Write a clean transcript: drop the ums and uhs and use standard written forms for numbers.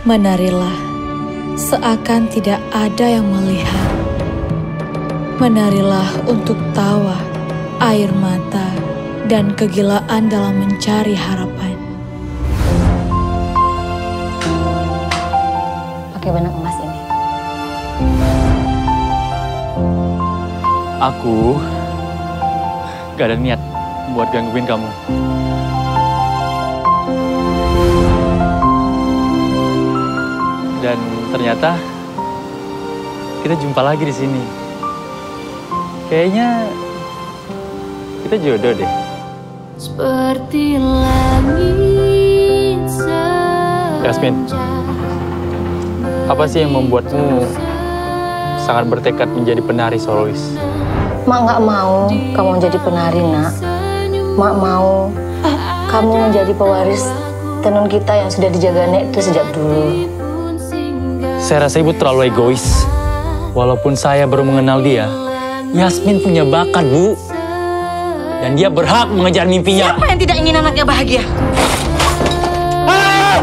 Menarilah, seakan tidak ada yang melihat. Menarilah untuk tawa, air mata, dan kegilaan dalam mencari harapan. Pakai benang emas ini. Aku gak ada niat buat gangguin kamu. Dan ternyata kita jumpa lagi di sini. Kayaknya kita jodoh deh. Seperti langit Yasmin, apa sih yang membuatmu sangat bertekad menjadi penari solois? Mak nggak mau kamu menjadi penari, nak. Mak mau kamu menjadi pewaris tenun kita yang sudah dijaga Nek itu sejak dulu. Saya rasa ibu terlalu egois. Walaupun saya baru mengenal dia, Yasmin punya bakat, Bu. Dan dia berhak mengejar mimpinya. Siapa yang tidak ingin anaknya bahagia? Ah!